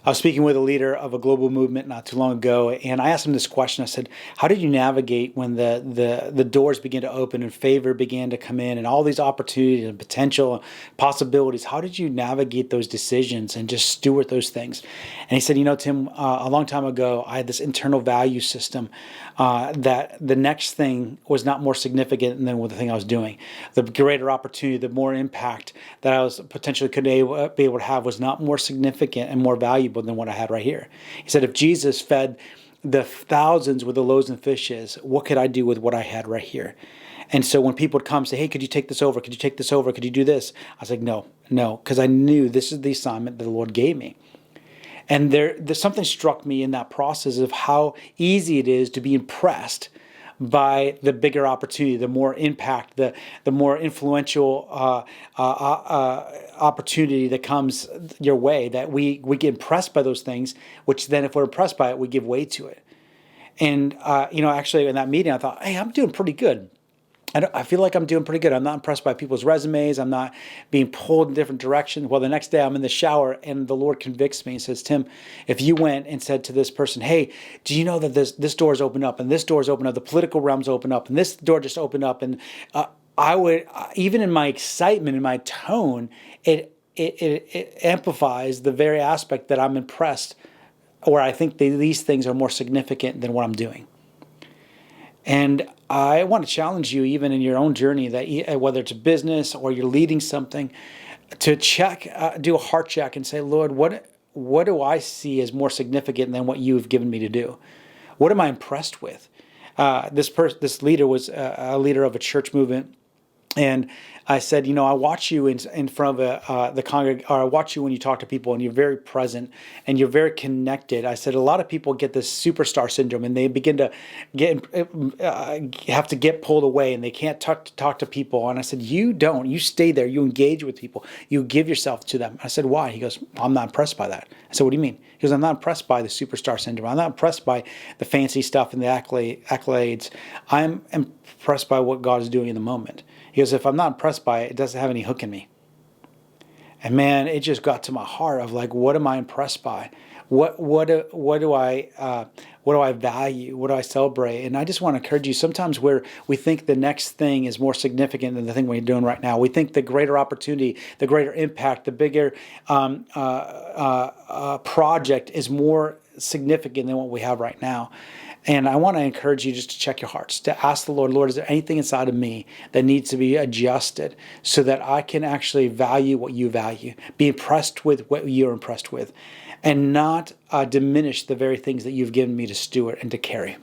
I was speaking with a leader of a global movement not too long ago, and I asked him this question. I said, how did you navigate when the doors began to open and favor began to come in and all these opportunities and potential possibilities? How did you navigate those decisions and just steward those things? And he said, Tim, a long time ago, I had this internal value system that the next thing was not more significant than the thing I was doing. The greater opportunity, the more impact that I was potentially could be able to have was not more significant and more valuable than what I had right here. He said, if Jesus fed the thousands with the loaves and fishes, what could I do with what I had right here? And so when people would come and say, hey, could you take this over? Could you take this over? Could you do this? I was like, no, because I knew this is the assignment that the Lord gave me. And there's something struck me in that process of how easy it is to be impressed by the bigger opportunity, the more impact, the more influential opportunity that comes your way, that we get impressed by those things, which then if we're impressed by it, we give way to it. And, actually in that meeting, I thought, hey, I'm doing pretty good. I feel like I'm doing pretty good. I'm not impressed by people's resumes. I'm not being pulled in different directions. Well, the next day I'm in the shower and the Lord convicts me and says, Tim, if you went and said to this person, hey, do you know that this door's open up and this door's open up, the political realm's open up and this door just opened up, and I would, even in my excitement, in my tone, it amplifies the very aspect that I'm impressed, or I think these things are more significant than what I'm doing. And I want to challenge you, even in your own journey, that whether it's a business or you're leading something, to do a heart check and say, Lord, what do I see as more significant than what you've given me to do? What am I impressed with? This leader was a leader of a church movement. And I said, I watch you in front of the congregation, or I watch you when you talk to people, and you're very present and you're very connected. I said, a lot of people get this superstar syndrome, and they begin to have to get pulled away, and they can't talk to people. And I said, you don't. You stay there. You engage with people. You give yourself to them. I said, why? He goes, I'm not impressed by that. I said, what do you mean? He goes, I'm not impressed by the superstar syndrome. I'm not impressed by the fancy stuff and the accolades. I'm impressed by what God is doing in the moment. He goes, if I'm not impressed by it, it doesn't have any hook in me. And man, it just got to my heart of like, what am I impressed by? What do I value? What do I celebrate? And I just want to encourage you. Sometimes we think the next thing is more significant than the thing we're doing right now. We think the greater opportunity, the greater impact, the bigger project is more significant than what we have right now. And I want to encourage you just to check your hearts, to ask the Lord, is there anything inside of me that needs to be adjusted so that I can actually value what you value, be impressed with what you're impressed with, and not diminish the very things that you've given me to steward and to carry.